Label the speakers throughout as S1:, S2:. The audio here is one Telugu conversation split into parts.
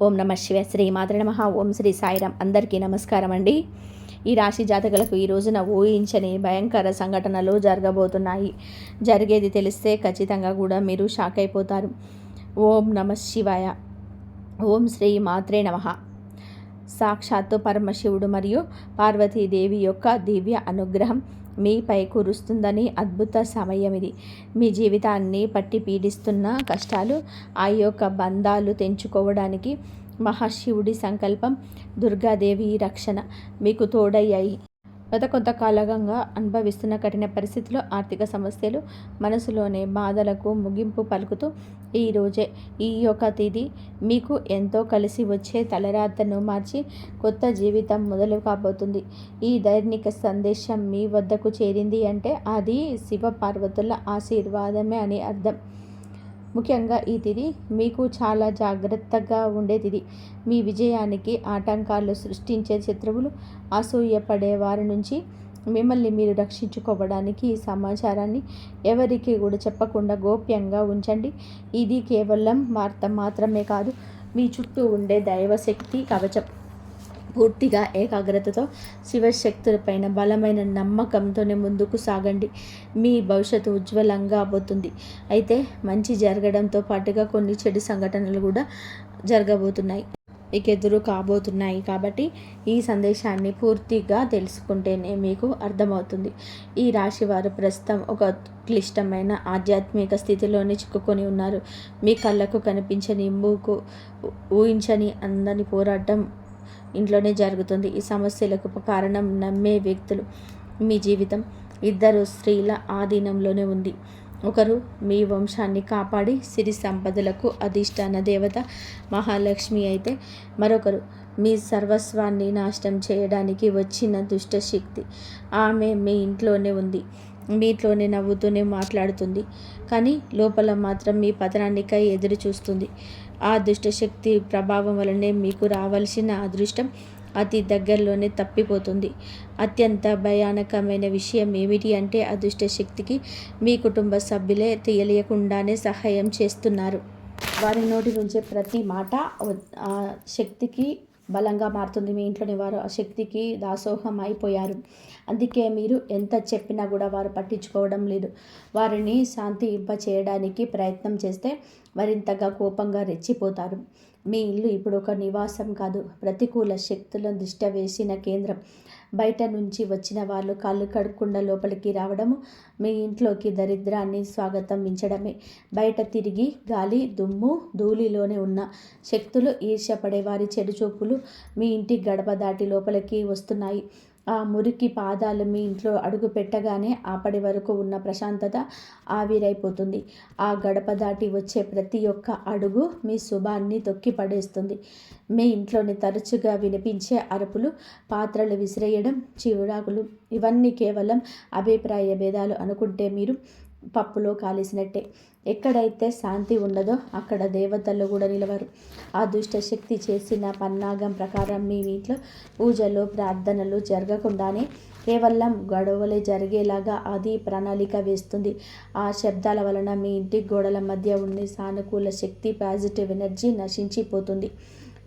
S1: ఓం నమ శివ శ్రీ మాతృ నమః. ఓం శ్రీ సాయిరామ్. అందరికీ నమస్కారం అండి. ఈ రాశి జాతకులకు ఈ రోజున ఊహించని భయంకర సంఘటనలు జరగబోతున్నాయి. జరిగేది తెలిస్తే ఖచ్చితంగా కూడా మీరు షాక్ అయిపోతారు. ఓం నమ శివాయ. ఓం శ్రీ మాత్రే నమః. సాక్షాత్తు పరమశివుడు మరియు పార్వతీదేవి యొక్క దివ్య అనుగ్రహం మీపై కురుస్తుందని అద్భుత సమయం ఇది. మీ జీవితాన్ని పట్టి పీడిస్తున్న కష్టాలు, ఆ యొక్క బంధాలు తెంచుకోవడానికి మహాశివుడి సంకల్పం, దుర్గాదేవి రక్షణ మీకు తోడయ్యాయి. గత కొంతకాలంగా అనుభవిస్తున్న కఠిన పరిస్థితులు, ఆర్థిక సమస్యలు, మనసులోని బాధలకు ముగింపు పలుకుతూ ఈరోజే ఈ యొక్క తిథి మీకు ఎంతో కలిసి వచ్చే తలరాతను మార్చి కొత్త జీవితం మొదలు కాబోతుంది. ఈ దైనిక సందేశం మీ వద్దకు చేరింది అంటే అది శివ పార్వతుల ఆశీర్వాదమే అని అర్థం. ముఖ్యంగా ఈ తిథి మీకు చాలా జాగ్రత్తగా ఉండే తిథి. మీ విజయానికి ఆటంకాలు సృష్టించే శత్రువులు, అసూయపడే వారి నుంచి మిమ్మల్ని మీరు రక్షించుకోవడానికి ఈ సమాచారాన్ని ఎవరికి కూడా చెప్పకుండా గోప్యంగా ఉంచండి. ఇది కేవలం వార్త మాత్రమే కాదు, మీ చుట్టూ ఉండే దైవశక్తి కవచం. పూర్తిగా ఏకాగ్రతతో శివశక్తులపైన బలమైన నమ్మకంతోనే ముందుకు సాగండి. మీ భవిష్యత్తు ఉజ్వలంగా అవుతుంది. అయితే మంచి జరగడంతో పాటుగా కొన్ని చెడు సంఘటనలు కూడా జరగబోతున్నాయి, మీకు ఎదురు కాబోతున్నాయి. కాబట్టి ఈ సందేశాన్ని పూర్తిగా తెలుసుకుంటేనే మీకు అర్థమవుతుంది. ఈ రాశి వారు ప్రస్తుతం ఒక క్లిష్టమైన ఆధ్యాత్మిక స్థితిలోనే చిక్కుకొని ఉన్నారు. మీ కళ్ళకు కనిపించని, మూకు ఊహించని అందని పోరాటం ఇంట్లోనే జరుగుతుంది. ఈ సమస్యలకు కారణం నమ్మే వ్యక్తులు. మీ జీవితం ఇద్దరు స్త్రీల ఆధీనంలోనే ఉంది. ఒకరు మీ వంశాన్ని కాపాడి సిరి సంపదలకు అధిష్టాన దేవత మహాలక్ష్మి అయితే, మరొకరు మీ సర్వస్వాన్ని నాశనం చేయడానికి వచ్చిన దుష్టశక్తి. ఆమె మీ ఇంట్లోనే ఉంది, మీతోనే నవ్వుతూనే మాట్లాడుతుంది, కానీ లోపల మాత్రం మీ పతనానికై ఎదురు చూస్తుంది. ఆ దుష్టశక్తి ప్రభావం వలనే మీకు రావాల్సిన అదృష్టం అతి దగ్గరలోనే తప్పిపోతుంది. అత్యంత భయానకమైన విషయం ఏమిటి అంటే, ఆ దుష్టశక్తికి మీ కుటుంబ సభ్యులే తెలియకుండానే సహాయం చేస్తున్నారు. వారి నోటి నుంచే ప్రతి మాట ఆ శక్తికి బలంగా మారుతుంది. మీ ఇంట్లోని వారు ఆ శక్తికి దాసోహం అయిపోయారు. అందుకే మీరు ఎంత చెప్పినా కూడా వారు పట్టించుకోవడం లేదు. వారిని శాంతింపచేయడానికి ప్రయత్నం చేస్తే మరింతగా కోపంగా రెచ్చిపోతారు. మీ ఇల్లు ఇప్పుడు ఒక నివాసం కాదు, ప్రతికూల శక్తులను దిష్ట వేసిన కేంద్రం. బయట నుంచి వచ్చిన వాళ్ళు కాళ్ళు కడుక్కుండా లోపలికి రావడము మీ ఇంట్లోకి దరిద్రాన్ని స్వాగతించడమే. బయట తిరిగి గాలి, దుమ్ము, ధూళిలోనే ఉన్న శక్తులు, ఈర్ష్యపడే వారి చెడు చూపులు మీ ఇంటి గడప దాటి లోపలికి వస్తున్నాయి. ఆ మురికి పాదాలు మీ ఇంట్లో అడుగు పెట్టగానే అప్పటి వరకు ఉన్న ప్రశాంతత ఆవిరైపోతుంది. ఆ గడప దాటి వచ్చే ప్రతి ఒక్క అడుగు మీ శుభాన్ని తొక్కి పడేస్తుంది. మీ ఇంట్లోని తరచుగా వినిపించే అరుపులు, పాత్రలు విసిరేయడం, చివురాకులు ఇవన్నీ కేవలం అభిప్రాయ భేదాలు అనుకుంటే మీరు పప్పులో కాలిసినట్టే. ఎక్కడైతే శాంతి ఉండదో అక్కడ దేవతలు కూడా నిలవరు. ఆ దుష్ట శక్తి చేసిన పన్నాగం ప్రకారం మీ ఇంట్లో పూజలు, ప్రార్థనలు జరగకుండానే కేవలం గొడవలే జరిగేలాగా అది ప్రణాళిక వేస్తుంది. ఆ శబ్దాల వలన మీ ఇంటి గోడల మధ్య ఉండే సానుకూల శక్తి, పాజిటివ్ ఎనర్జీ నశించిపోతుంది.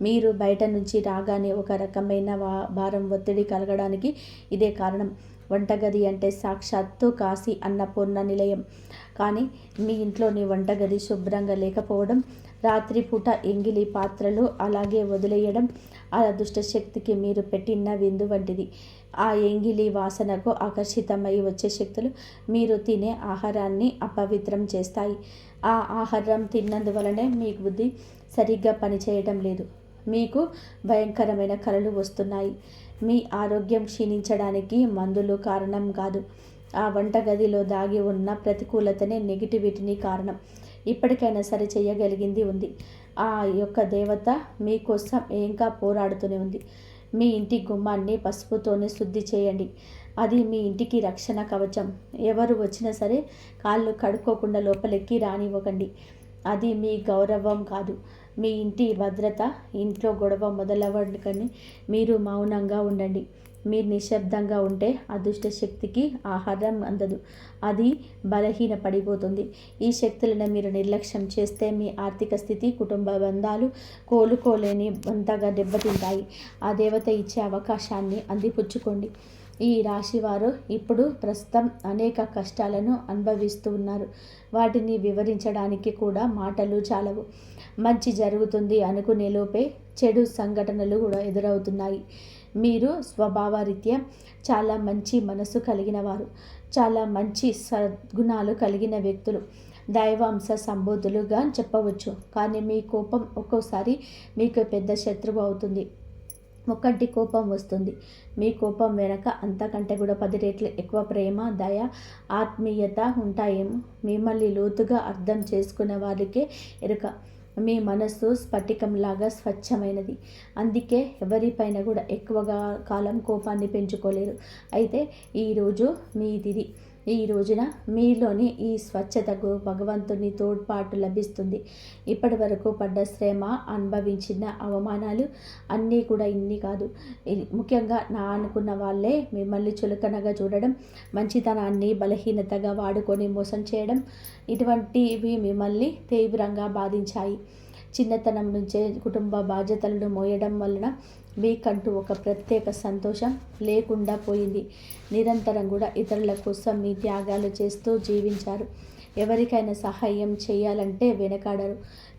S1: మీరు బయట నుంచి రాగానే ఒక రకమైన భారం, ఒత్తిడి కలగడానికి ఇదే కారణం. వంటగది అంటే సాక్షాత్తు కాశీ అన్నపూర్ణ నిలయం. కానీ మీ ఇంట్లోని వంటగది శుభ్రంగా లేకపోవడం, రాత్రిపూట ఎంగిలి పాత్రలు అలాగే వదిలేయడం ఆ దుష్టశక్తికి మీరు పెట్టిన విందు వంటిది. ఆ ఎంగిలి వాసనకు ఆకర్షితమై వచ్చే శక్తులు మీరు తినే ఆహారాన్ని అపవిత్రం చేస్తాయి. ఆ ఆహారం తిన్నందువలనే మీ బుద్ధి సరిగ్గా పనిచేయడం లేదు. మీకు భయంకరమైన కలలు వస్తున్నాయి. మీ ఆరోగ్యం క్షీణించడానికి మందులు కారణం కాదు, ఆ వంటగదిలో దాగి ఉన్న ప్రతికూలతనే, నెగిటివిటీని కారణం. ఇప్పటికైనా సరే చేయగలిగింది ఉంది. ఆ యొక్క దేవత మీకోసం ఇంకా పోరాడుతూనే ఉంది. మీ ఇంటి గుమ్మాన్ని పసుపుతోనే శుద్ధి చేయండి. అది మీ ఇంటికి రక్షణ కవచం. ఎవరు వచ్చినా సరే కాళ్ళు కడుక్కోకుండా లోపలికి రానివ్వకండి. అది మీ గౌరవం కాదు, మీ ఇంటి భద్రత. ఇంట్లో గొడవ మొదలవ్వకని మీరు మౌనంగా ఉండండి. మీరు నిశ్శబ్దంగా ఉంటే అదృష్ట శక్తికి ఆహారం అందదు, అది బలహీన పడిపోతుంది. ఈ శక్తులను మీరు నిర్లక్ష్యం చేస్తే మీ ఆర్థిక స్థితి, కుటుంబ బంధాలు కోలుకోలేని అంతగా దెబ్బతింటాయి. ఆ దేవత ఇచ్చే అవకాశాన్ని అందిపుచ్చుకోండి. ఈ రాశివారు ఇప్పుడు ప్రస్తుతం అనేక కష్టాలను అనుభవిస్తూ ఉన్నారు. వాటిని వివరించడానికి కూడా మాటలు చాలవు. మంచి జరుగుతుంది అనుకునే లోపే చెడు సంఘటనలు కూడా ఎదురవుతున్నాయి. మీరు స్వభావరీత్యా చాలా మంచి మనసు కలిగిన వారు, చాలా మంచి సద్గుణాలు కలిగిన వ్యక్తులు, దైవాంశ సంబోధులుగా చెప్పవచ్చు. కానీ మీ కోపం ఒక్కోసారి మీకు పెద్ద శత్రువు అవుతుంది. ఒక్కటి కోపం వస్తుంది. మీ కోపం వెనక అంతకంటే కూడా 10 రెట్లు ఎక్కువ ప్రేమ, దయ, ఆత్మీయత ఉంటాయేమో. మిమ్మల్ని లోతుగా అర్థం చేసుకున్న వారికే ఎరుక. మీ మనస్సు స్ఫటికంలాగా స్వచ్ఛమైనది. అందుకే ఎవరిపైన కూడా ఎక్కువగా కాలం కోపాన్ని పెంచుకోలేరు. అయితే ఈరోజు మీ తిథి. ఈ రోజున మీలోని ఈ స్వచ్ఛతకు భగవంతుని తోడ్పాటు లభిస్తుంది. ఇప్పటి వరకు పడ్డ శ్రమ, అనుభవించిన అవమానాలు అన్నీ కూడా ఇన్ని కాదు. ముఖ్యంగా నా అనుకున్న వాళ్ళే మిమ్మల్ని చులకనగా చూడడం, మంచితనాన్ని బలహీనతగా వాడుకొని మోసం చేయడం, ఇటువంటివి మిమ్మల్ని తీవ్రంగా బాధించాయి. చిన్నతనం నుంచే కుటుంబ బాధ్యతలను మోయడం వలన మీకంటూ ఒక ప్రత్యేక సంతోషం లేకుండా పోయింది. నిరంతరం కూడా ఇతరుల కోసం మీ త్యాగాలు చేస్తూ జీవించారు. ఎవరికైనా సహాయం చేయాలంటే వెనకాడరు.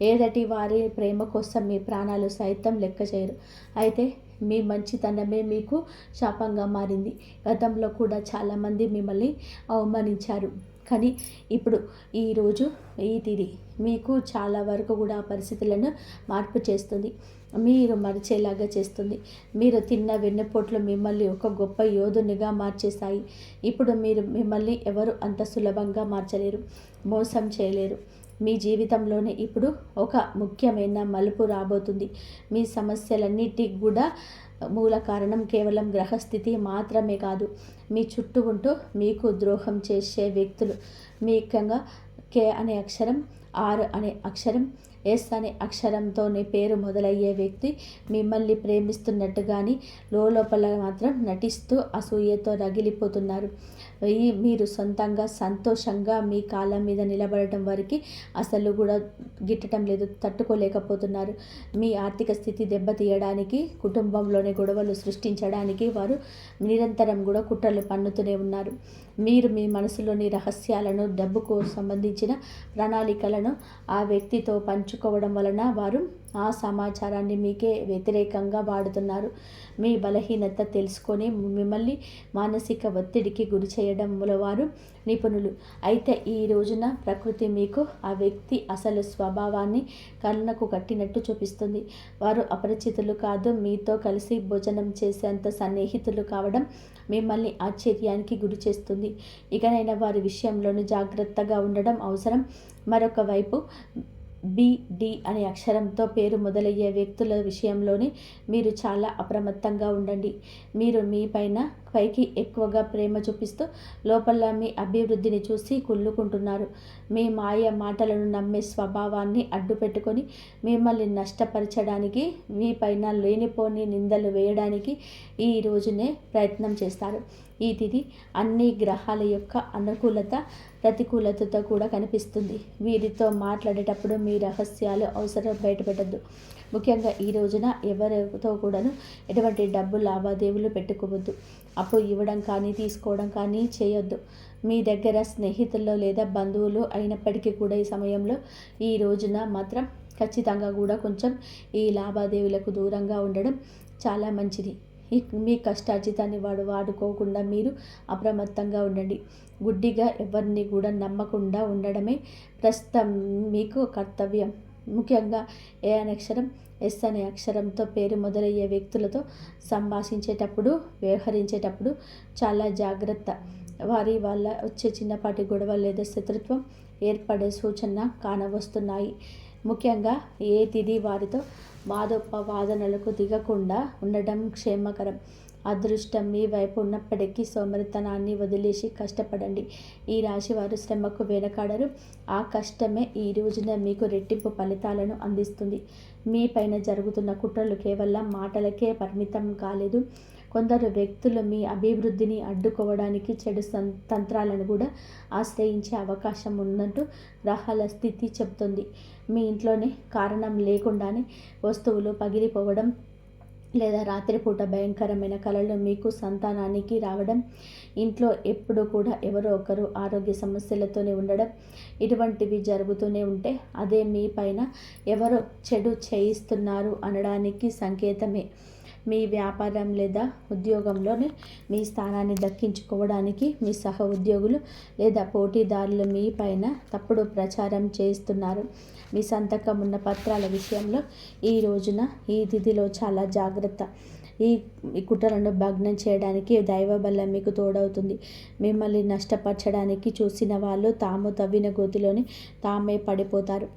S1: ఏదటి వారి ప్రేమ కోసం మీ ప్రాణాలు సైతం లెక్క చేయరు. అయితే మీ మంచితనమే మీకు శాపంగా మారింది. గతంలో కూడా చాలామంది మిమ్మల్ని అవమానించారు. కానీ ఇప్పుడు ఈరోజు ఈ తిథి మీకు చాలా వరకు కూడా ఆ పరిస్థితులను మార్పు చేస్తుంది. మీరు మరిచేలాగా చేస్తుంది. మీరు తిన్న వెన్నుపోట్లు మిమ్మల్ని ఒక గొప్ప యోధునిగా మార్చేశాయి. ఇప్పుడు మిమ్మల్ని ఎవరు అంత సులభంగా మార్చలేరు, మోసం చేయలేరు. మీ జీవితంలోనే ఇప్పుడు ఒక ముఖ్యమైన మలుపు రాబోతుంది. మీ సమస్యలన్నిటికి కూడా మూల కారణం కేవలం గ్రహస్థితి మాత్రమే కాదు, మీ చుట్టూ ఉంటూ మీకు ద్రోహం చేసే వ్యక్తులు. ముఖ్యంగా కే అనే అక్షరం, ఆర్ అనే అక్షరం, ఎస్ అనే అక్షరంతోనే పేరు మొదలయ్యే వ్యక్తి మిమ్మల్ని ప్రేమిస్తున్నట్టు కానీ లోపల మాత్రం నటిస్తూ అసూయతో రగిలిపోతున్నారు. మీరు సొంతంగా సంతోషంగా మీ కాళ్ళ మీద నిలబడటం వరకు అసలు కూడా గిట్టడం లేదు, తట్టుకోలేకపోతున్నారు. మీ ఆర్థిక స్థితి దెబ్బతీయడానికి, కుటుంబంలోనే గొడవలు సృష్టించడానికి వారు నిరంతరం కూడా కుట్రలు పన్నుతూనే ఉన్నారు. మీరు మీ మనసులోని రహస్యాలను, డబ్బుకు సంబంధించిన ప్రణాళికలను ఆ వ్యక్తితో పంచుకోవడం వలన వారు ఆ సమాచారాన్ని మీకే వ్యతిరేకంగా వాడుతున్నారు. మీ బలహీనత తెలుసుకొని మిమ్మల్ని మానసిక ఒత్తిడికి గురి చేయడంలో వారు నిపుణులు. అయితే ఈ రోజున ప్రకృతి మీకు ఆ వ్యక్తి అసలు స్వభావాన్ని కళ్ళకు కట్టినట్టు చూపిస్తుంది. వారు అపరిచితులు కాదు, మీతో కలిసి భోజనం చేసేంత సన్నిహితులు కావడం మిమ్మల్ని ఆశ్చర్యానికి గురి చేస్తుంది. ఇకనైనా వారి విషయంలోనూ జాగ్రత్తగా ఉండడం అవసరం. మరొక వైపు బిడి అనే అక్షరంతో పేరు మొదలయ్యే వ్యక్తుల విషయంలోనే మీరు చాలా అప్రమత్తంగా ఉండండి. మీరు మీ పైకి ఎక్కువగా ప్రేమ చూపిస్తూ లోపల మీ అభివృద్ధిని చూసి కుళ్ళుకుంటున్నారు. మీ మాయ మాటలను నమ్మే స్వభావాన్ని అడ్డుపెట్టుకొని మిమ్మల్ని నష్టపరచడానికి, మీ పైన లేనిపోని నిందలు వేయడానికి ఈ రోజునే ప్రయత్నం చేస్తారు. ఈ తిథి అన్ని గ్రహాల యొక్క అనుకూలత, ప్రతికూలతతో కూడా కనిపిస్తుంది. వీరితో మాట్లాడేటప్పుడు మీ రహస్యాలు అవసరం బయటపెట్టద్దు. ముఖ్యంగా ఈ రోజున ఎవరితో కూడాను ఎటువంటి డబ్బు లావాదేవీలు పెట్టుకోవద్దు. అప్పు ఇవ్వడం కానీ తీసుకోవడం కానీ చేయొద్దు. మీ దగ్గర స్నేహితుల్లో లేదా బంధువులు అయినప్పటికీ కూడా ఈ సమయంలో ఈ రోజున మాత్రం ఖచ్చితంగా కూడా కొంచెం ఈ లావాదేవీలకు దూరంగా ఉండడం చాలా మంచిది. మీ కష్టార్జితాన్ని వాడుకోకుండా మీరు అప్రమత్తంగా ఉండండి. గుడ్డిగా ఎవరిని కూడా నమ్మకుండా ఉండడమే ప్రస్తుతం మీకు కర్తవ్యం. ముఖ్యంగా ఏ అనే అక్షరం, ఎస్ అనే అక్షరంతో పేరు మొదలయ్యే వ్యక్తులతో సంభాషించేటప్పుడు, వ్యవహరించేటప్పుడు చాలా జాగ్రత్త. వాళ్ళ వచ్చే చిన్నపాటి గొడవ లేదా శత్రుత్వం ఏర్పడే సూచన కానవస్తున్నాయి. ముఖ్యంగా ఏ తిథి వారితో వాదోపవాదనలకు దిగకుండా ఉండడం క్షేమకరం. అదృష్టం మీ వైపు ఉన్నప్పటికీ సోమరితనాన్ని వదిలేసి కష్టపడండి. ఈ రాశి వారు శ్రమకు వెనకాడరు. ఆ కష్టమే ఈ రోజున మీకు రెట్టింపు ఫలితాలను అందిస్తుంది. మీ పైన జరుగుతున్న కుట్రలు కేవలం మాటలకే పరిమితం కాలేదు. కొందరు వ్యక్తులు మీ అభివృద్ధిని అడ్డుకోవడానికి చెడు తంత్రాలను కూడా ఆశ్రయించే అవకాశం ఉన్నట్టు గ్రహాల స్థితి చెబుతుంది. మీ ఇంట్లోనే కారణం లేకుండానే వస్తువులు పగిలిపోవడం లేదా రాత్రిపూట భయంకరమైన కలలు మీకు సంతానానికి రావడం, ఇంట్లో ఎప్పుడు కూడా ఎవరో ఒకరు ఆరోగ్య సమస్యలతోనే ఉండడం, ఇటువంటివి జరుగుతూనే ఉంటే అదే మీ పైన ఎవరో చెడు చేయిస్తున్నారు అనడానికి సంకేతమే. మీ వ్యాపారం లేదా ఉద్యోగంలోనే మీ స్థానాన్ని దక్కించుకోవడానికి మీ సహ ఉద్యోగులు లేదా పోటీదారులు మీ పైన తప్పుడు ప్రచారం చేస్తున్నారు. మీ సంతకం ఉన్న పత్రాల విషయంలో ఈ రోజున ఈ తిథిలో చాలా జాగ్రత్త. ఈ కుట్రలను భగ్నం చేయడానికి దైవ బలం మీకు తోడవుతుంది. మిమ్మల్ని నష్టపరచడానికి చూసిన వాళ్ళు తాము తవ్విన గోతిలోని తామే పడిపోతారు.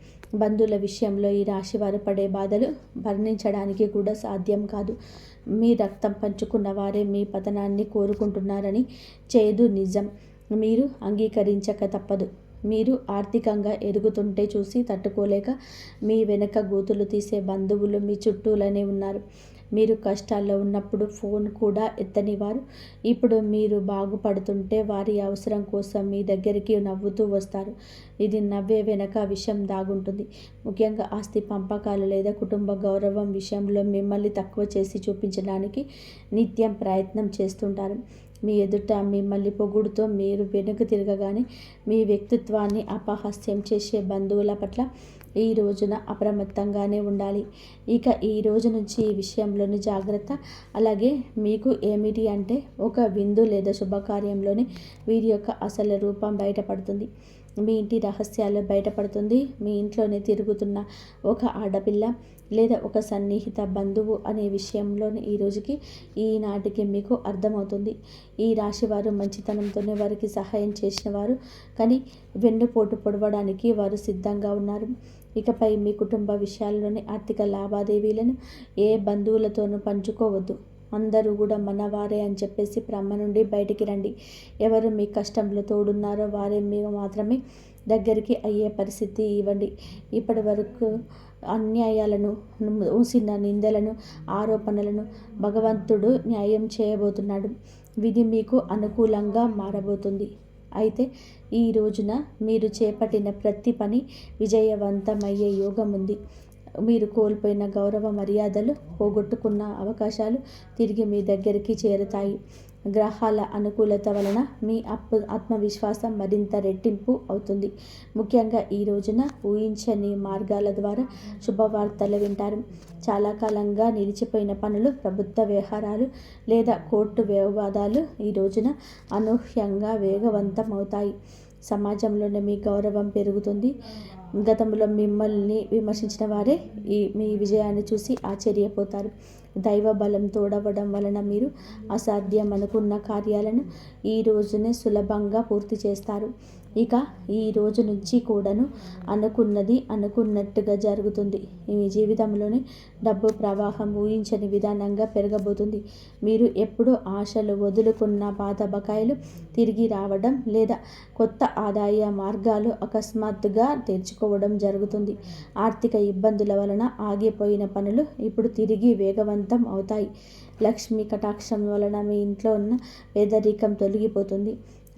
S1: బంధువుల విషయంలో ఈ రాశి వారు పడే బాధలు వర్ణించడానికి కూడా సాధ్యం కాదు. మీ రక్తం పంచుకున్న వారే మీ పతనాన్ని కోరుకుంటున్నారని చేదు నిజం. మీరు అంగీకరించక తప్పదు. మీరు ఆర్థికంగా ఎదుగుతుంటే చూసి తట్టుకోలేక మీ వెనక గోతులు తీసే బంధువులు మీ చుట్టూలనే ఉన్నారు. మీరు కష్టాల్లో ఉన్నప్పుడు ఫోన్ కూడా ఎత్తని వారు ఇప్పుడు మీరు బాగుపడుతుంటే వారి అవసరం కోసం మీ దగ్గరికి నవ్వుతూ వస్తారు. ఇది నవ్వే వెనక విషయం దాగుంటుంది. ముఖ్యంగా ఆస్తి పంపకాలు లేదా కుటుంబ గౌరవం విషయంలో మిమ్మల్ని తక్కువ చేసి చూపించడానికి నిత్యం ప్రయత్నం చేస్తుంటారు. మీ ఎదుట మిమ్మల్ని పొగుడుతో మీరు వెనుక తిరగగానే మీ వ్యక్తిత్వాన్ని అపహాస్యం చేసే బంధువుల పట్ల ఈ రోజున అప్రమత్తంగానే ఉండాలి. ఇక ఈ రోజు నుంచి ఈ విషయంలోని జాగ్రత్త. అలాగే మీకు ఏమిటి అంటే ఒక విందు లేదా శుభకార్యంలోని వీరి యొక్క అసలు రూపం బయటపడుతుంది. మీ ఇంటి రహస్యాలు బయటపడుతుంది. మీ ఇంట్లోనే తిరుగుతున్న ఒక ఆడపిల్ల లేదా ఒక సన్నిహిత బంధువు అనే విషయంలోని ఈ రోజుకి ఈనాటికి మీకు అర్థమవుతుంది. ఈ రాశి వారు మంచితనంతోనే వారికి సహాయం చేసిన వారు, కానీ వెన్నుపోటు పొడవడానికి వారు సిద్ధంగా ఉన్నారు. ఇకపై మీ కుటుంబ విషయాల్లోని ఆర్థిక లావాదేవీలను ఏ బంధువులతోనూ పంచుకోవద్దు. అందరూ కూడా మనవారే అని చెప్పేసి భ్రమ నుండి బయటికి రండి. ఎవరు మీ కష్టంలో తోడున్నారో వారే మీరు మాత్రమే దగ్గరికి అయ్యే పరిస్థితి ఇవ్వండి. ఇప్పటి వరకు అన్యాయాలను, మూసిన నిందలను, ఆరోపణలను భగవంతుడు న్యాయం చేయబోతున్నాడు. విధి మీకు అనుకూలంగా మారబోతుంది. అయితే ఈ రోజున మీరు చేపట్టిన ప్రతి పని విజయవంతమయ్యే యోగం ఉంది. మీరు కోల్పోయిన గౌరవ మర్యాదలు, పోగొట్టుకున్న అవకాశాలు తిరిగి మీ దగ్గరికి చేరుతాయి. గ్రహాల అనుకూలత వలన మీ ఆత్మవిశ్వాసం మరింత రెట్టింపు అవుతుంది. ముఖ్యంగా ఈ రోజున ఊహించని మార్గాల ద్వారా శుభవార్తలు వింటారు. చాలా కాలంగా నిలిచిపోయిన పనులు, ప్రభుత్వ వ్యవహారాలు లేదా కోర్టు వివాదాలు ఈ రోజున అనూహ్యంగా వేగవంతం అవుతాయి. సమాజంలోనే మీ గౌరవం పెరుగుతుంది. గతంలో మిమ్మల్ని విమర్శించిన వారే మీ విజయాన్ని చూసి ఆశ్చర్యపోతారు. దైవ బలం తోడవడం వలన మీరు అసాధ్యం అనుకున్న కార్యాలను ఈ రోజునే సులభంగా పూర్తి చేస్తారు. ఇక ఈ రోజు నుంచి కూడాను అనుకున్నది అనుకున్నట్టుగా జరుగుతుంది. మీ జీవితంలోని డబ్బు ప్రవాహం ఊహించని విధానంగా పెరగబోతుంది. మీరు ఎప్పుడూ ఆశలు వదులుకున్న పాత బకాయిలు తిరిగి రావడం లేదా కొత్త ఆదాయ మార్గాలు అకస్మాత్తుగా తెరుచుకోవడం జరుగుతుంది. ఆర్థిక ఇబ్బందుల వలన ఆగిపోయిన పనులు ఇప్పుడు తిరిగి వేగవంతం అవుతాయి. లక్ష్మీ కటాక్షం వలన మీ ఇంట్లో ఉన్న పేదరికం తొలగిపోతుంది.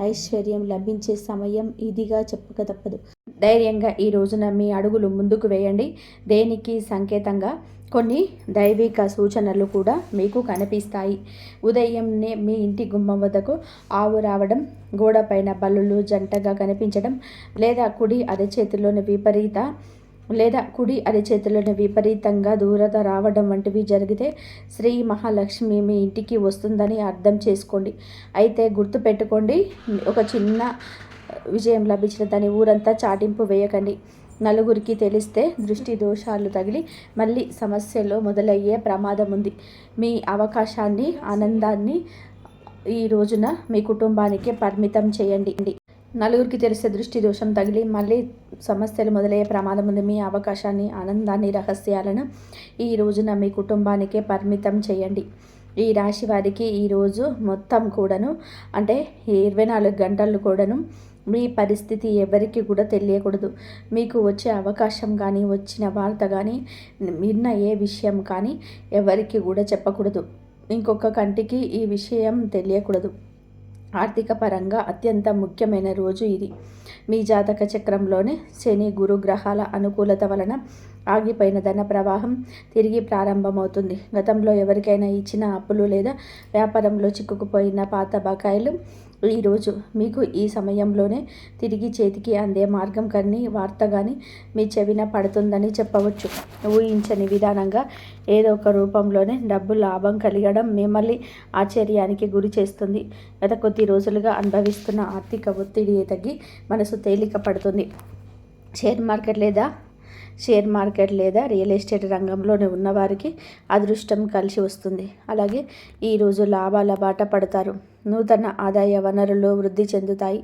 S1: ఐశ్వర్యం లభించే సమయం ఇదిగా చెప్పక తప్పదు. ధైర్యంగా ఈ రోజున మీ అడుగులు ముందుకు వేయండి. దేనికి సంకేతంగా కొన్ని దైవిక సూచనలు కూడా మీకు కనిపిస్తాయి. ఉదయంనే మీ ఇంటి గుమ్మం వద్దకు ఆవు రావడం, గోడపైన బల్లులు జంటగా కనిపించడం లేదా కుడి అరచేతిలోని విపరీతంగా దూరత రావడం వంటివి జరిగితే శ్రీ మహాలక్ష్మి మీ ఇంటికి వస్తుందని అర్థం చేసుకోండి. అయితే గుర్తుపెట్టుకోండి, ఒక చిన్న విజయం లభించిన దాని ఊరంతా చాటింపు వేయకండి. నలుగురికి తెలిస్తే దృష్టి దోషాలు తగిలి మళ్ళీ సమస్యలు మొదలయ్యే ప్రమాదం ఉంది. మీ అవకాశాన్ని, ఆనందాన్ని ఈ రోజున మీ కుటుంబానికి పరిమితం చేయండి. నలుగురికి తెలిసే దృష్టి దోషం తగిలి మళ్ళీ సమస్యలు మొదలయ్యే ప్రమాదం ఉంది. మీ అవకాశాన్ని, ఆనందాన్ని, రహస్యాలను ఈ రోజున మీ కుటుంబానికే పరిమితం చేయండి. ఈ రాశి వారికి ఈరోజు మొత్తం కూడాను అంటే 24 గంటలు కూడాను మీ పరిస్థితి ఎవరికి కూడా తెలియకూడదు. మీకు వచ్చే అవకాశం కానీ, వచ్చిన వార్త కానీ, విన్న ఏ విషయం కానీ ఎవరికి కూడా చెప్పకూడదు. ఇంకొక కంటికి ఈ విషయం తెలియకూడదు. ఆర్థిక పరంగా అత్యంత ముఖ్యమైన రోజు ఇది. మీ జాతక చక్రంలోని శని గురు గ్రహాల అనుకూలత వలన ఆగిపోయిన ధన ప్రవాహం తిరిగి ప్రారంభమవుతుంది. గతంలో ఎవరికైనా ఇచ్చిన అప్పులు లేదా వ్యాపారంలో చిక్కుకుపోయిన పాత బకాయిలు ఈరోజు మీకు ఈ సమయంలోనే తిరిగి చేతికి అందే మార్గం కానీ వార్త కానీ మీ చెవిన పడుతుందని చెప్పవచ్చు. ఊహించని విధానంగా ఏదో ఒక రూపంలోనే డబ్బు లాభం కలిగడం మిమ్మల్ని ఆశ్చర్యానికి గురి చేస్తుంది. గత కొద్ది రోజులుగా అనుభవిస్తున్న ఆర్థిక ఒత్తిడి తగ్గి మనసు తేలిక పడుతుంది. షేర్ మార్కెట్ లేదా రియల్ ఎస్టేట్ రంగంలోనే ఉన్నవారికి అదృష్టం కలిసి వస్తుంది. అలాగే ఈరోజు లాభాల బాట పడతారు. నూతన ఆదాయ వనరులు వృద్ధి చెందుతాయి.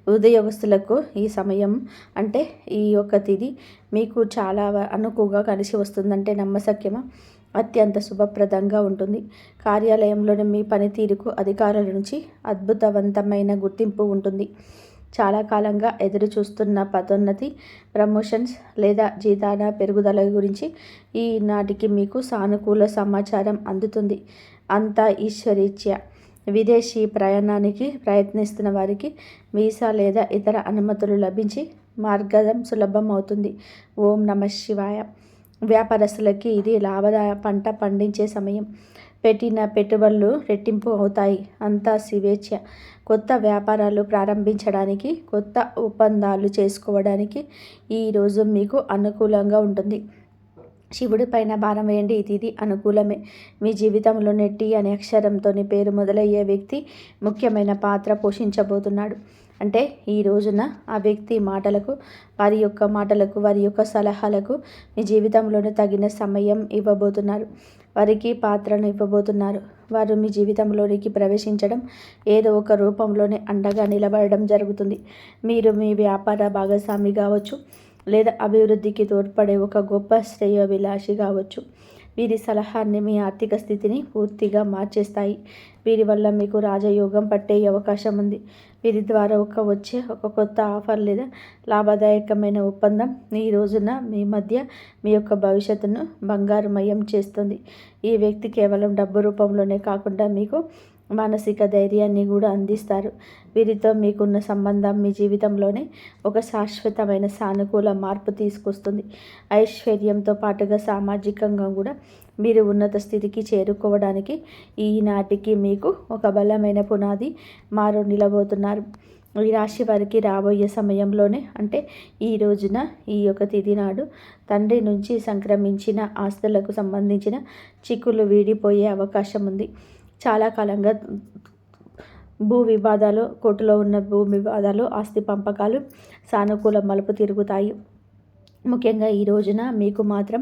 S1: ఉద్యోగస్తులకు ఈ సమయం అంటే ఈ యొక్క తిథి మీకు చాలా అనుకువగా కలిసి వస్తుందంటే నమ్మశక్యమా? అత్యంత శుభప్రదంగా ఉంటుంది. కార్యాలయంలోని మీ పనితీరుకు అధికారుల నుంచి అద్భుతవంతమైన గుర్తింపు ఉంటుంది. చాలా కాలంగా ఎదురు చూస్తున్న పదోన్నతి, ప్రమోషన్స్ లేదా జీతాల పెరుగుదల గురించి ఈనాటికి మీకు సానుకూల సమాచారం అందుతుంది. అంతా ఈశ్వరీచ్ఛ. విదేశీ ప్రయాణానికి ప్రయత్నిస్తున్న వారికి వీసా లేదా ఇతర అనుమతులు లభించి మార్గం సులభం అవుతుంది. ఓం నమః శివాయ. వ్యాపారస్తులకి ఇది లాభదాయ పంట పండించే సమయం. పెట్టిన పెట్టుబడులు రెట్టింపు అవుతాయి. అంతా శివేచ్ఛ. కొత్త వ్యాపారాలు ప్రారంభించడానికి, కొత్త ఒప్పందాలు చేసుకోవడానికి ఈరోజు మీకు అనుకూలంగా ఉంటుంది. శివుడి పైన భారం వేయండి. ఇది అనుకూలమే. మీ జీవితంలో నెట్టి అనే అక్షరంతో పేరు మొదలయ్యే వ్యక్తి ముఖ్యమైన పాత్ర పోషించబోతున్నాడు. అంటే ఈ రోజున ఆ వ్యక్తి మాటలకు, వారి యొక్క సలహాలకు మీ జీవితంలోనే తగిన సమయం ఇవ్వబోతున్నారు. వారికి పాత్రను ఇవ్వబోతున్నారు. వారు మీ జీవితంలోనికి ప్రవేశించడం, ఏదో ఒక రూపంలోనే అండగా నిలబడడం జరుగుతుంది. మీరు మీ వ్యాపార భాగస్వామి కావచ్చు, లేదా అభివృద్ధికి తోడ్పడే ఒక గొప్ప శ్రేయోభిలాషి కావచ్చు. వీరి సలహాన్ని మీ ఆర్థిక స్థితిని పూర్తిగా మార్చేస్తాయి. వీరి వల్ల మీకు రాజయోగం పట్టే అవకాశం ఉంది. వీరి ద్వారా వచ్చే ఒక కొత్త ఆఫర్ లేదా లాభదాయకమైన ఒప్పందం ఈ రోజున మీ మధ్య మీ యొక్క భవిష్యత్తును బంగారుమయం చేస్తుంది. ఈ వ్యక్తి కేవలం డబ్బు రూపంలోనే కాకుండా మీకు మానసిక ధైర్యాన్ని కూడా అందిస్తారు. వీరితో మీకున్న సంబంధం మీ జీవితంలోనే ఒక శాశ్వతమైన సానుకూల మార్పు తీసుకొస్తుంది. ఐశ్వర్యంతో పాటుగా సామాజికంగా కూడా మీరు ఉన్నత స్థితికి చేరుకోవడానికి ఈనాటికి మీకు ఒక బలమైన పునాది నిలబోతున్నారు. ఈ రాశి వారికి రాబోయే సమయంలోనే అంటే ఈ రోజున ఈ యొక్క తిథి నాడు తండ్రి నుంచి సంక్రమించిన ఆస్తులకు సంబంధించిన చిక్కులు వీడిపోయే అవకాశం ఉంది. చాలా కాలంగా భూ వివాదాలు, కోర్టులో ఉన్న భూ వివాదాలు, ఆస్తి పంపకాలు సానుకూల మలుపు తిరుగుతాయి. ముఖ్యంగా ఈ రోజున మీకు మాత్రం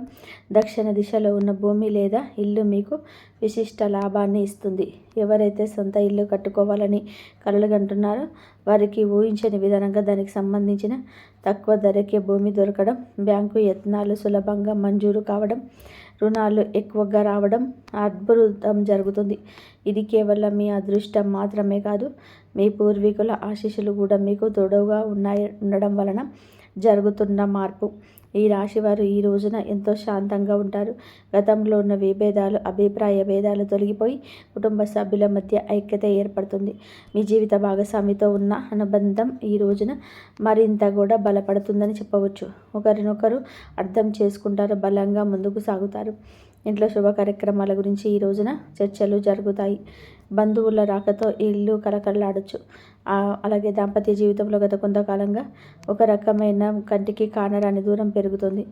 S1: దక్షిణ దిశలో ఉన్న భూమి లేదా ఇల్లు మీకు విశిష్ట లాభాన్ని ఇస్తుంది. ఎవరైతే సొంత ఇల్లు కట్టుకోవాలని కలలుగంటున్నారో వారికి ఊహించని విధానంగా దానికి సంబంధించిన తక్కువ ధరకే భూమి దొరకడం, బ్యాంకు యత్నాలు సులభంగా మంజూరు కావడం, రుణాలు ఎక్కువగా రావడం అద్భుతం జరుగుతుంది. ఇది కేవలం మీ అదృష్టం మాత్రమే కాదు, మీ పూర్వీకుల ఆశీస్సులు కూడా మీకు తోడుగా ఉండడం వలన జరుగుతున్న మార్పు. ఈ రాశివారు ఈ రోజున ఎంతో శాంతంగా ఉంటారు. గతంలో ఉన్న విభేదాలు, అభిప్రాయ భేదాలు తొలగిపోయి కుటుంబ సభ్యుల మధ్య ఐక్యత ఏర్పడుతుంది. మీ జీవిత భాగస్వామితో ఉన్న అనుబంధం ఈ రోజున మరింత కూడా బలపడుతుందని చెప్పవచ్చు. ఒకరినొకరు అర్థం చేసుకుంటారు, బలంగా ముందుకు సాగుతారు. ఇంట్లో శుభ కార్యక్రమాల గురించి ఈ రోజున చర్చలు జరుగుతాయి. బంధువుల రాకతో ఇల్లు కలకలలాడచ్చు. అలాగే దాంపత్య జీవితంలో గత కొంతకాలంగా ఒక రకమైన కంటికి కానరాని దూరం పెరుగుతుంది.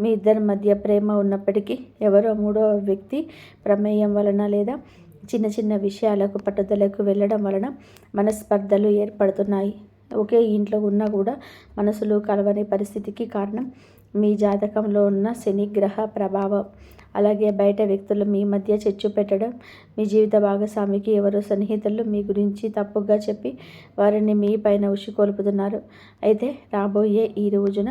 S1: మీ ఇద్దరి మధ్య ప్రేమ ఉన్నప్పటికీ ఎవరో మూడో వ్యక్తి ప్రమేయం వలన లేదా చిన్న చిన్న విషయాలకు పట్టుదలకు వెళ్ళడం వలన మనస్పర్ధలు ఏర్పడుతున్నాయి. ఒకే ఇంట్లో ఉన్నా కూడా మనసులు కలవని పరిస్థితికి కారణం మీ జాతకంలో ఉన్న శని గ్రహ ప్రభావం. అలాగే బయట వ్యక్తులు మీ మధ్య చిచ్చు పెట్టడం, మీ జీవిత భాగస్వామికి ఎవరో సన్నిహితులు మీ గురించి తప్పుగా చెప్పి వారిని మీ పైన ఉసికొల్పుతున్నారు. అయితే రాబోయే ఈ రోజున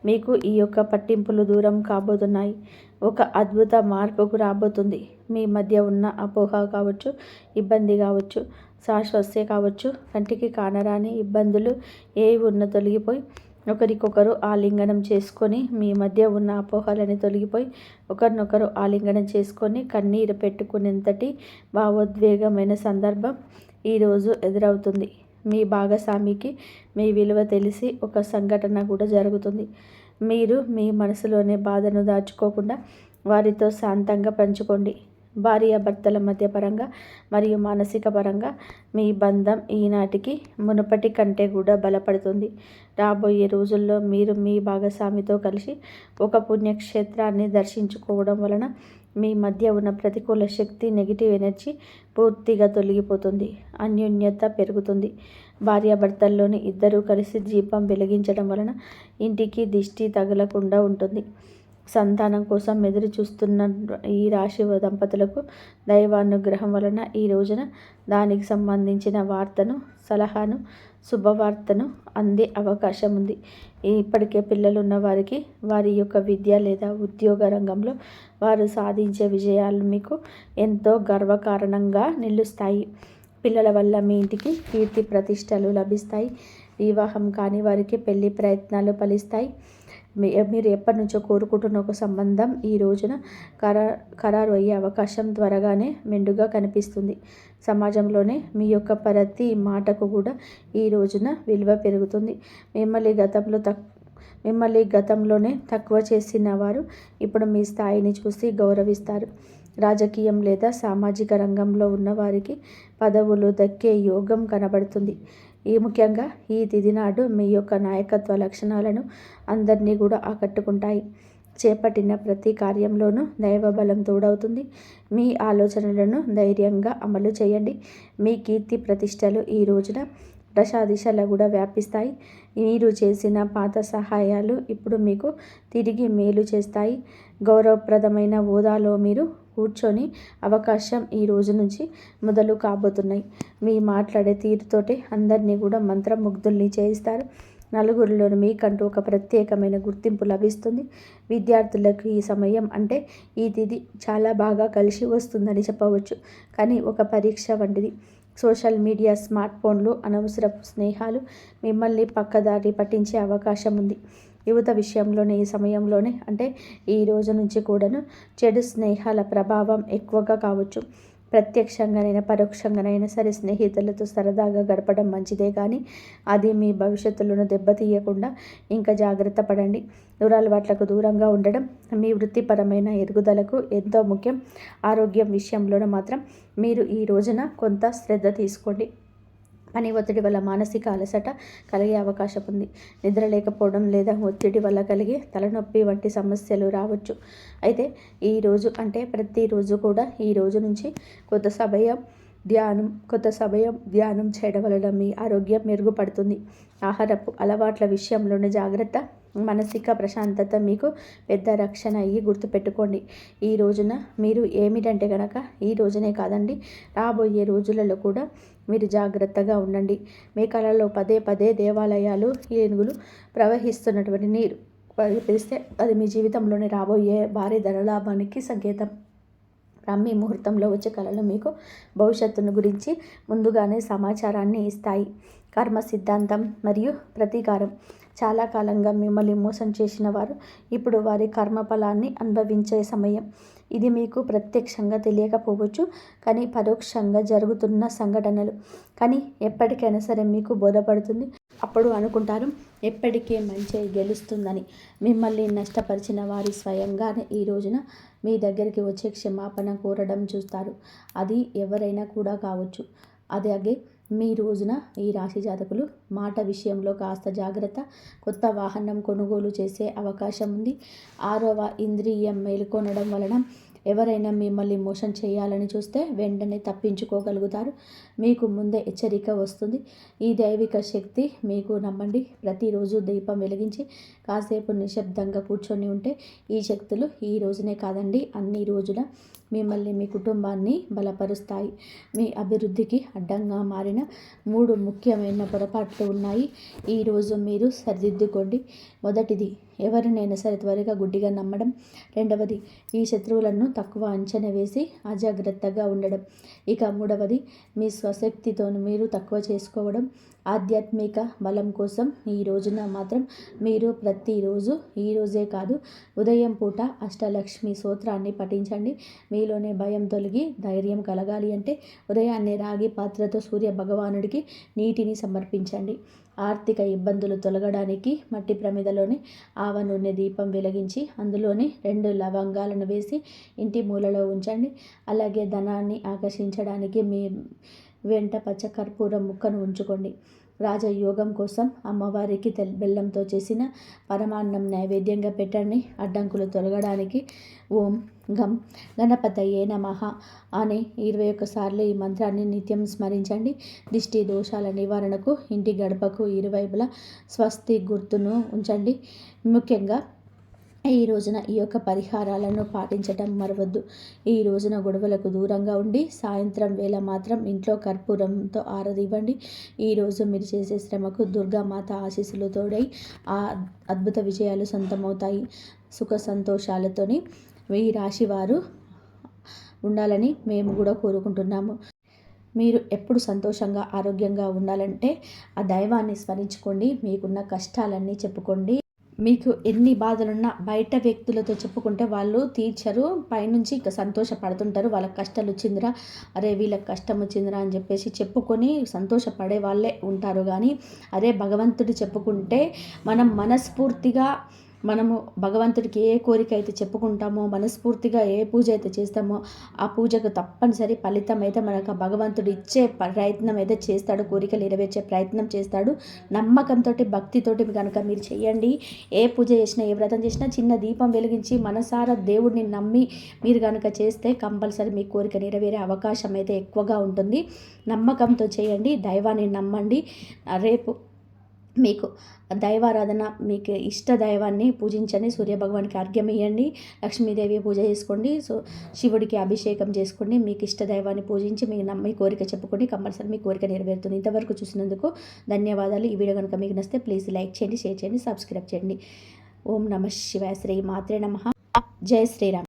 S1: మీకు ఈ యొక్క పట్టింపులు దూరం కాబోతున్నాయి. ఒక అద్భుత మార్పుకు రాబోతుంది. మీ మధ్య ఉన్న అపోహ కావచ్చు, ఇబ్బంది కావచ్చు, శాశ్వస్య కావచ్చు, కంటికి కానరాని ఇబ్బందులు ఏవి ఉన్న తొలగిపోయి ఒకరికొకరు ఆలింగనం చేసుకొని మీ మధ్య ఉన్న అపోహలని తొలగిపోయి ఒకరినొకరు ఆలింగనం చేసుకొని కన్నీరు పెట్టుకునేంతటి భావోద్వేగమైన సందర్భం ఈరోజు ఎదురవుతుంది. మీ భాగస్వామికి మీ విలువ తెలిసి ఒక సంఘటన కూడా జరుగుతుంది. మీరు మీ మనసులోని బాధను దాచుకోకుండా వారితో శాంతంగా పంచుకోండి. భార్యాభర్తల మధ్య పరంగా మరియు మానసిక పరంగా మీ బంధం ఈనాటికి మునుపటి కంటే కూడా బలపడుతుంది. రాబోయే రోజుల్లో మీరు మీ భాగస్వామితో కలిసి ఒక పుణ్యక్షేత్రాన్ని దర్శించుకోవడం వలన మీ మధ్య ఉన్న ప్రతికూల శక్తి, నెగిటివ్ ఎనర్జీ పూర్తిగా తొలగిపోతుంది. అన్యోన్యత పెరుగుతుంది. భార్యాభర్తల్లోని ఇద్దరూ కలిసి దీపం వెలిగించడం వలన ఇంటికి దిష్టి తగలకుండా ఉంటుంది. సంతానం కోసం ఎదురు చూస్తున్న ఈ రాశి దంపతులకు దైవానుగ్రహం వలన ఈ రోజున దానికి సంబంధించిన వార్తను, సలహాను, శుభవార్తను అందే అవకాశం ఉంది. ఇప్పటికే పిల్లలు ఉన్న వారికి వారి యొక్క విద్య లేదా ఉద్యోగ రంగంలో వారు సాధించే విజయాలు మీకు ఎంతో గర్వకారణంగా నిలుస్తాయి. పిల్లల వల్ల మీ ఇంటికి కీర్తి ప్రతిష్టలు లభిస్తాయి. వివాహం కాని వారికి పెళ్లి ప్రయత్నాలు ఫలిస్తాయి. మీరు ఎప్పటి నుంచో కోరుకుంటున్న ఒక సంబంధం ఈ రోజున ఖరారు అయ్యే అవకాశం త్వరగానే మెండుగా కనిపిస్తుంది. సమాజంలోనే మీ యొక్క ప్రతి మాటకు కూడా ఈ రోజున విలువ పెరుగుతుంది. మిమ్మల్ని గతంలోనే తక్కువ చేసిన వారు ఇప్పుడు మీ స్థాయిని చూసి గౌరవిస్తారు. రాజకీయం లేదా సామాజిక రంగంలో ఉన్న వారికి పదవులు దక్కే యోగం కనబడుతుంది. ముఖ్యంగా ఈ తిథి నాడు మీ యొక్క నాయకత్వ లక్షణాలను అందరినీ కూడా ఆకట్టుకుంటాయి. చేపట్టిన ప్రతి కార్యంలోనూ దైవబలం తోడవుతుంది. మీ ఆలోచనలను ధైర్యంగా అమలు చేయండి. మీ కీర్తి ప్రతిష్టలు ఈ రోజున దశాదిశలా కూడా వ్యాపిస్తాయి. మీరు చేసిన పాత సహాయాలు ఇప్పుడు మీకు తిరిగి మేలు చేస్తాయి. గౌరవప్రదమైన హోదాలో మీరు కూర్చొని అవకాశం ఈ రోజు నుంచి మొదలు కాబోతున్నాయి. మీ మాట్లాడే తీరుతోటి అందరినీ కూడా మంత్రముగ్ధుల్ని చేయిస్తారు. నలుగురిలోనూ మీకంటూ ఒక ప్రత్యేకమైన గుర్తింపు లభిస్తుంది. విద్యార్థులకు ఈ సమయం అంటే ఈ తిథి చాలా బాగా కలిసి వస్తుందని చెప్పవచ్చు. కానీ ఒక పరీక్ష వంటిది. సోషల్ మీడియా, స్మార్ట్ ఫోన్లు, అనవసరపు స్నేహాలు మిమ్మల్ని పక్కదారి పట్టించే అవకాశం ఉంది. యువత విషయంలోనే ఈ సమయంలోనే అంటే ఈ రోజు నుంచి కూడాను చెడు స్నేహాల ప్రభావం ఎక్కువగా కావచ్చు. ప్రత్యక్షంగానైనా పరోక్షంగానైనా సరే స్నేహితులతో సరదాగా గడపడం మంచిదే, కానీ అది మీ భవిష్యత్తులను దెబ్బతీయకుండా ఇంకా జాగ్రత్త పడండి. దురలవాట్లకు దూరంగా ఉండడం మీ వృత్తిపరమైన ఎదుగుదలకు ఎంతో ముఖ్యం. ఆరోగ్యం విషయంలోనూ మాత్రం మీరు ఈ రోజున కొంత శ్రద్ధ తీసుకోండి. పని ఒత్తిడి వల్ల మానసిక అలసట కలిగే అవకాశం ఉంది. నిద్ర లేకపోవడం లేదా ఒత్తిడి వల్ల కలిగే తలనొప్పి వంటి సమస్యలు రావచ్చు. అయితే ఈరోజు అంటే ప్రతిరోజు కూడా ఈ రోజు నుంచి కొత్త సమయం ధ్యానం చేయడం వలన మీ ఆరోగ్యం మెరుగుపడుతుంది. ఆహారపు అలవాట్ల విషయంలోనే జాగ్రత్త. మానసిక ప్రశాంతత మీకు పెద్ద రక్షణ అయ్యి గుర్తుపెట్టుకోండి. ఈ రోజున మీరు ఏమిటంటే కనుక ఈ రోజునే కాదండి, రాబోయే రోజులలో కూడా మీరు జాగ్రత్తగా ఉండండి. మీ కళలో పదే పదే దేవాలయాలు, ఏనుగులు ప్రవహిస్తున్నటువంటి నీరు పిలిస్తే అది మీ జీవితంలోనే రాబోయే భారీ ధనలాభానికి సంకేతం. బ్రాహ్మీ ముహూర్తంలో వచ్చే కళలు మీకు భవిష్యత్తును గురించి ముందుగానే సమాచారాన్ని ఇస్తాయి. కర్మ సిద్ధాంతం మరియు ప్రతీకారం. చాలా కాలంగా మిమ్మల్ని మోసం చేసిన వారు ఇప్పుడు వారి కర్మఫలాన్ని అనుభవించే సమయం. ఇది మీకు ప్రత్యక్షంగా తెలియకపోవచ్చు, కానీ పరోక్షంగా జరుగుతున్న సంఘటనలు. కానీ ఎప్పటికైనా సరే మీకు బోధపడుతుంది. అప్పుడు అనుకుంటారు ఎప్పటికీ మంచి గెలుస్తుందని. మిమ్మల్ని నష్టపరిచిన వారి స్వయంగానే ఈ రోజున మీ దగ్గరికి వచ్చే క్షమాపణ కోరడం చూస్తారు. అది ఎవరైనా కూడా కావచ్చు. అలాగే మీ రోజున ఈ రాశి జాతకులు మాట విషయంలో కాస్త జాగ్రత్త. కొత్త వాహనం కొనుగోలు చేసే అవకాశం ఉంది. 6వ ఇంద్రియం మేలుకొనడం వలన ఎవరైనా మిమ్మల్ని మోసం చేయాలని చూస్తే వెంటనే తప్పించుకోగలుగుతారు. మీకు ముందే హెచ్చరిక వస్తుంది. ఈ దైవిక శక్తి మీకు నమ్మండి. ప్రతిరోజు దీపం వెలిగించి కాసేపు నిశ్శబ్దంగా కూర్చొని ఉంటే ఈ శక్తులు ఈ రోజునే కాదండి, అన్ని రోజుల మిమ్మల్ని, మీ కుటుంబాన్ని బలపరుస్తాయి. మీ అభివృద్ధికి అడ్డంగా మారిన 3 ముఖ్యమైన పొరపాట్లు ఉన్నాయి. ఈరోజు మీరు సరిదిద్దుకోండి. మొదటిది, ఎవరినైనా సరే త్వరగా గుడ్డిగా నమ్మడం. రెండవది, ఈ శత్రువులను తక్కువ అంచనా వేసి అజాగ్రత్తగా ఉండడం. ఇక 3వది, మీ స్వశక్తితో మీరు తక్కువ చేసుకోవడం. ఆధ్యాత్మిక బలం కోసం ఈ రోజున మాత్రం మీరు ప్రతిరోజు ఈరోజే కాదు ఉదయం పూట అష్టలక్ష్మి స్తోత్రాన్ని పఠించండి. మీలోనే భయం తొలగి ధైర్యం కలగాలి అంటే ఉదయాన్నే రాగి పాత్రతో సూర్య భగవానుడికి నీటిని సమర్పించండి. ఆర్థిక ఇబ్బందులు తొలగడానికి మట్టి ప్రమిదలోని ఆవ నూనె దీపం వెలిగించి అందులోని 2 లవంగాలను వేసి ఇంటి మూలలో ఉంచండి. అలాగే ధనాన్ని ఆకర్షించడానికి మీ వెంట పచ్చ కర్పూరం ముక్కను ఉంచుకోండి. రాజయోగం కోసం అమ్మవారికి బెల్లంతో చేసిన పరమాన్నం నైవేద్యంగా పెట్టండి. అడ్డంకులు తొలగడానికి ఓం గం గణపతయే నమః అనే 21 సార్లు ఈ మంత్రాన్ని నిత్యం స్మరించండి. దిష్టి దోషాల నివారణకు ఇంటి గడపకు ఇరువైపులా స్వస్తి గుర్తును ఉంచండి. ముఖ్యంగా ఈ రోజున ఈ యొక్క పరిహారాలను పాటించటం మరవద్దు. ఈ రోజున గొడవలకు దూరంగా ఉండి సాయంత్రం వేళ మాత్రం ఇంట్లో కర్పూరంతో ఆరదివ్వండి. ఈరోజు మీరు చేసే శ్రమకు దుర్గామాత ఆశీస్సులు తోడై ఆ అద్భుత విజయాలు సొంతమవుతాయి. సుఖ సంతోషాలతోని ఈ రాశి వారు ఉండాలని మేము కూడా కోరుకుంటున్నాము. మీరు ఎప్పుడు సంతోషంగా ఆరోగ్యంగా ఉండాలంటే ఆ దైవాన్ని స్మరించుకోండి. మీకున్న కష్టాలన్నీ చెప్పుకోండి. మీకు ఎన్ని బాధలున్నా బయట వ్యక్తులతో చెప్పుకుంటే వాళ్ళు తీర్చరు. పైనుంచి ఇక సంతోషపడుతుంటారు. వాళ్ళకి కష్టాలు వచ్చిందిరా, అరే వీళ్ళకి కష్టం వచ్చిందిరా అని చెప్పేసి చెప్పుకొని సంతోషపడే వాళ్ళే ఉంటారు. కానీ అదే భగవంతుడు చెప్పుకుంటే మనం మనస్ఫూర్తిగా మనము భగవంతుడికి ఏ కోరిక అయితే చెప్పుకుంటామో, మనస్ఫూర్తిగా ఏ పూజ అయితే చేస్తామో ఆ పూజకు తప్పనిసరి ఫలితం అయితే మనకు ఆ భగవంతుడు ఇచ్చే ప్రయత్నం అయితే చేస్తాడు. కోరికలు నెరవేర్చే ప్రయత్నం చేస్తాడు. నమ్మకంతో భక్తితోటి కనుక మీరు చేయండి. ఏ పూజ చేసినా ఏ వ్రతం చేసినా చిన్న దీపం వెలిగించి మనసారా దేవుడిని నమ్మి మీరు కనుక చేస్తే కంపల్సరీ మీ కోరిక నెరవేరే అవకాశం అయితే ఎక్కువగా ఉంటుంది. నమ్మకంతో చేయండి. దైవాన్ని నమ్మండి. రేపు మీకు దైవారాధన మీకు ఇష్ట దైవాన్ని పూజించండి. సూర్యభగవానికి అర్ఘ్యం ఇవ్వండి. లక్ష్మీదేవి పూజ చేసుకోండి. శివుడికి అభిషేకం చేసుకోండి. మీకు ఇష్ట దైవాన్ని పూజించి మీ కోరిక చెప్పుకోండి. కంపల్సరీ మీ కోరిక నెరవేరుతుంది. ఇంతవరకు చూసినందుకు ధన్యవాదాలు. ఈ వీడియో కనుక మీకు నచ్చితే ప్లీజ్ లైక్ చేయండి, షేర్ చేయండి, సబ్స్క్రైబ్ చేయండి. ఓం నమః శివాయ. శ్రీ మాత్రే నమః. జై శ్రీరామ్.